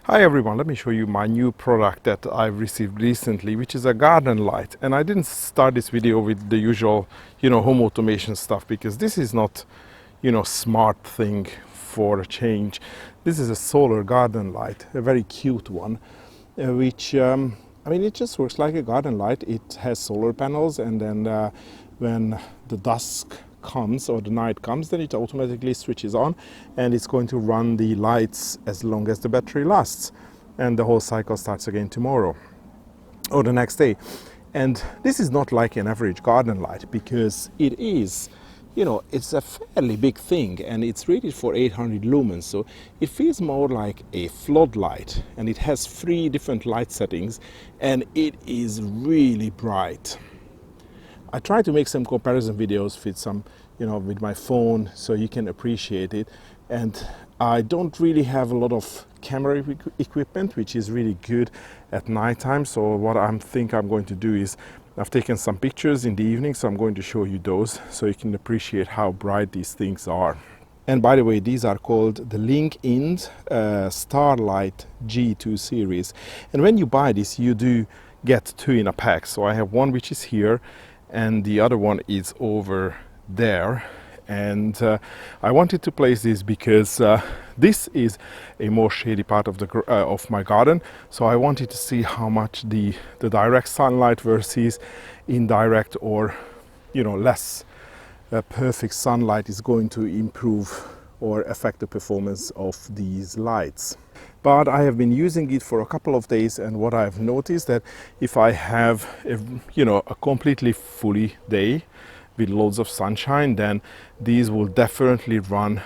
Hi everyone, let me show you my new product that I've received recently, which is a garden light. And I didn't start this video with the usual, home automation stuff, because this is not, smart thing for a change. This is a solar garden light, a very cute one, which, it just works like a garden light. It has solar panels, and then when the dusk comes or the night comes, then it automatically switches on and it's going to run the lights as long as the battery lasts, and the whole cycle starts again tomorrow or the next day. And this is not like an average garden light, because it is, it's a fairly big thing, and it's rated for 800 lumens, so it feels more like a floodlight, and it has 3 different light settings, and it is really bright. I try to make some comparison videos with with my phone, so you can appreciate it. And I don't really have a lot of camera equipment, which is really good at nighttime. So what I think I'm going to do is, I've taken some pictures in the evening, so I'm going to show you those so you can appreciate how bright these things are. And by the way, these are called the Linkind Starlight G2 series. And when you buy this, you do get 2 in a pack. So I have one which is here, and the other one is over there. And I wanted to place this because this is a more shady part of the of my garden, so I wanted to see how much the direct sunlight versus indirect, or less perfect sunlight, is going to improve or affect the performance of these lights. But I have been using it for a couple of days, and what I've noticed that if I have a completely fully day with loads of sunshine, then these will definitely run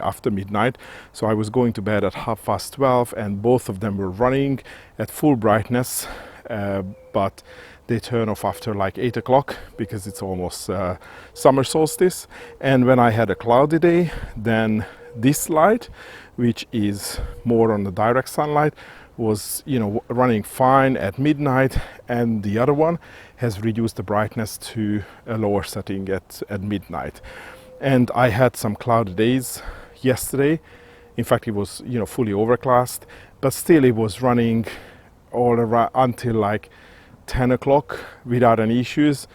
after midnight. So I was going to bed at 12:30, and both of them were running at full brightness, but they turn off after like 8 o'clock, because it's almost summer solstice. And when I had a cloudy day, then this light, which is more on the direct sunlight, was running fine at midnight, and the other one has reduced the brightness to a lower setting at midnight. And I had some cloudy days yesterday. In fact, it was fully overcast, but still it was running all around until like 10 o'clock without any issues.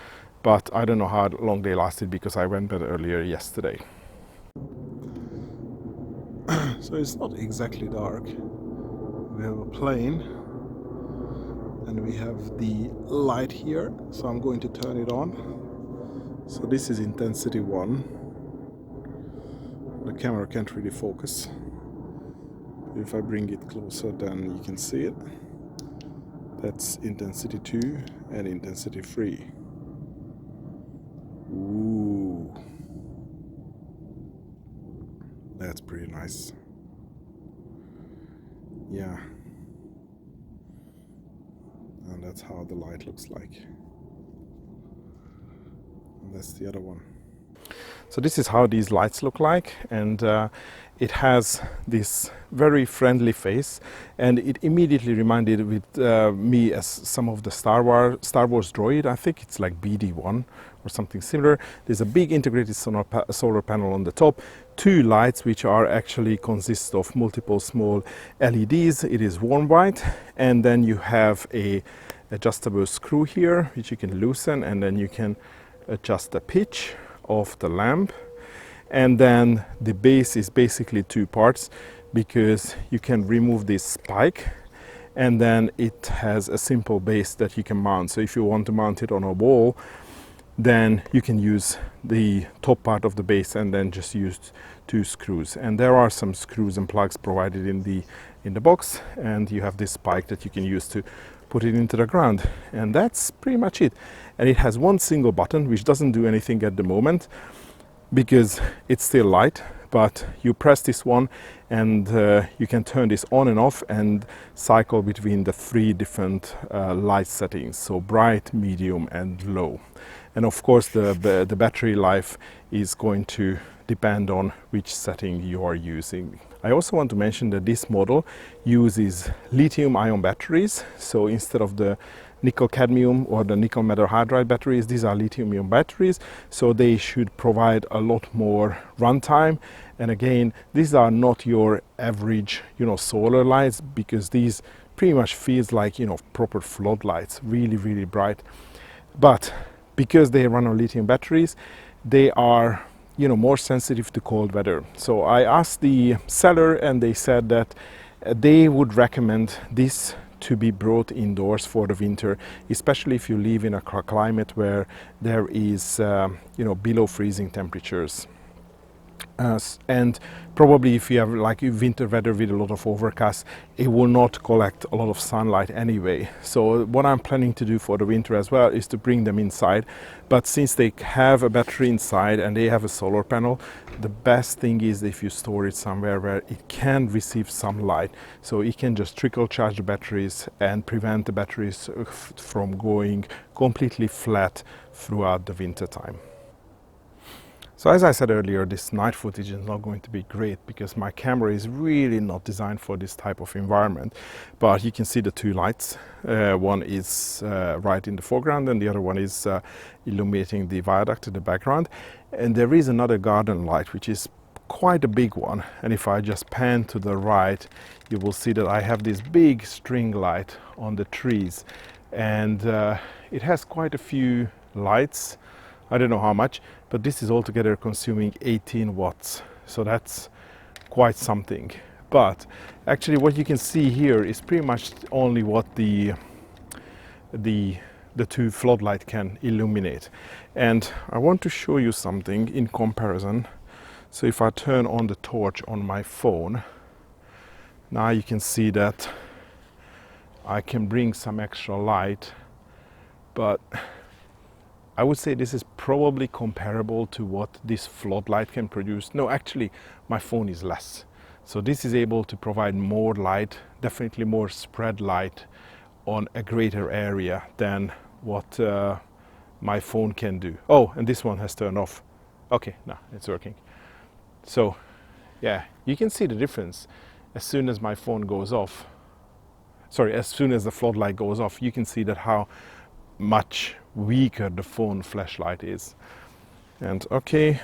But I don't know how long they lasted, because I went bed earlier yesterday. So it's not exactly dark. We have a plane, and we have the light here, so I'm going to turn it on. So this is intensity 1. The camera can't really focus. If I bring it closer, then you can see it. That's intensity 2 and intensity 3. Ooh, that's pretty nice. Yeah, and that's how the light looks like. And that's the other one. So this is how these lights look like, and it has this very friendly face, and it immediately reminded me as some of the Star Wars droid. I think it's like BD1 or something similar. There's a big integrated solar panel on the top, 2 lights which are actually consist of multiple small LEDs. It is warm white, and then you have a adjustable screw here which you can loosen, and then you can adjust the pitch of the lamp. And then the base is basically 2 parts, because you can remove this spike, and then it has a simple base that you can mount. So if you want to mount it on a wall, then you can use the top part of the base and then just use 2 screws. And there are some screws and plugs provided in the box, and you have this spike that you can use to put it into the ground. And that's pretty much it. And it has one single button which doesn't do anything at the moment, because it's still light, but you press this one, and you can turn this on and off and cycle between the 3 different light settings, so bright, medium and low. And of course the battery life is going to depend on which setting you are using. I also want to mention that this model uses lithium-ion batteries, so instead of the nickel cadmium or the nickel metal hydride batteries. These are lithium ion batteries, so they should provide a lot more runtime. And again, these are not your average, solar lights, because these pretty much feels like, proper floodlights, really, really bright. But because they run on lithium batteries, they are, more sensitive to cold weather. So I asked the seller, and they said that they would recommend this to be brought indoors for the winter, especially if you live in a climate where there is, below freezing temperatures. And probably if you have like winter weather with a lot of overcast, it will not collect a lot of sunlight anyway. So what I'm planning to do for the winter as well is to bring them inside. But since they have a battery inside and they have a solar panel, the best thing is if you store it somewhere where it can receive some light, so it can just trickle charge the batteries and prevent the batteries from going completely flat throughout the winter time. So as I said earlier, this night footage is not going to be great because my camera is really not designed for this type of environment. But you can see the two lights. One is right in the foreground and the other one is illuminating the viaduct in the background. And there is another garden light, which is quite a big one. And if I just pan to the right, you will see that I have this big string light on the trees. And it has quite a few lights. I don't know how much, but this is altogether consuming 18 watts. So that's quite something. But actually what you can see here is pretty much only what the two floodlights can illuminate. And I want to show you something in comparison. So if I turn on the torch on my phone, now you can see that I can bring some extra light, but I would say this is probably comparable to what this floodlight can produce. No, actually, my phone is less. So this is able to provide more light, definitely more spread light on a greater area than what my phone can do. Oh, and this one has turned off. Okay, now it's working. So, yeah, you can see the difference. As soon as my phone goes off, as soon as the floodlight goes off, you can see that how much weaker the phone flashlight is. And okay,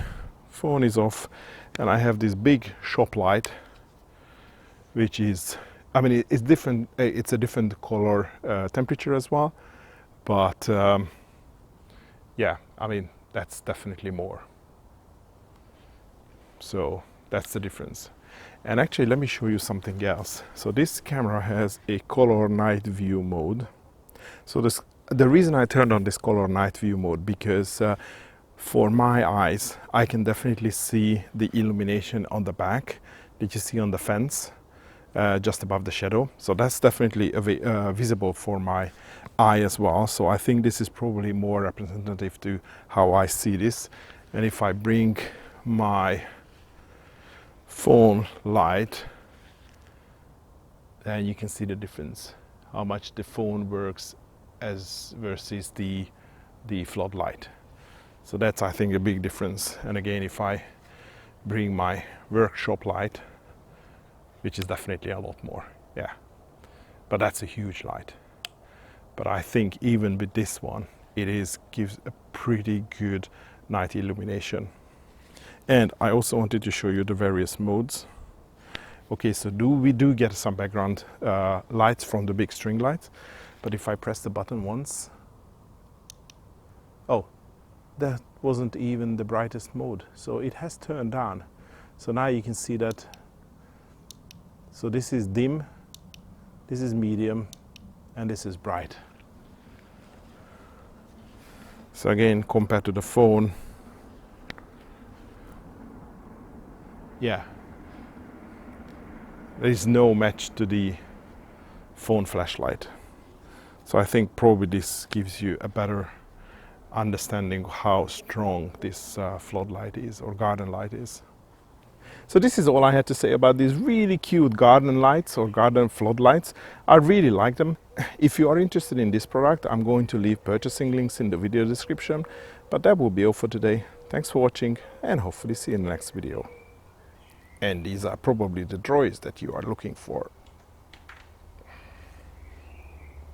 phone is off, and I have this big shop light, which is, I mean, it's different. It's a different color temperature as well, but yeah, I mean, that's definitely more. So that's the difference. And actually, let me show you something else. So this camera has a color night view mode. So the reason I turned on this color night view mode, because for my eyes, I can definitely see the illumination on the back that you see on the fence, just above the shadow. So that's definitely visible for my eye as well. So I think this is probably more representative to how I see this. And if I bring my phone light, then you can see the difference, how much the phone works as versus the floodlight. So that's, I think, a big difference. And again, if I bring my workshop light, which is definitely a lot more, yeah, but that's a huge light. But I think even with this one, it gives a pretty good night illumination. And I also wanted to show you the various modes. Okay, so we do get some background lights from the big string lights, but if I press the button once, oh, that wasn't even the brightest mode, so it has turned down. So now you can see that. So this is dim, this is medium, and this is bright. So again, compared to the phone, yeah, there is no match to the phone flashlight. So I think probably this gives you a better understanding how strong this floodlight is, or garden light is. So this is all I had to say about these really cute garden lights or garden floodlights. I really like them. If you are interested in this product, I'm going to leave purchasing links in the video description. But that will be all for today. Thanks for watching, and hopefully see you in the next video. And these are probably the droids that you are looking for.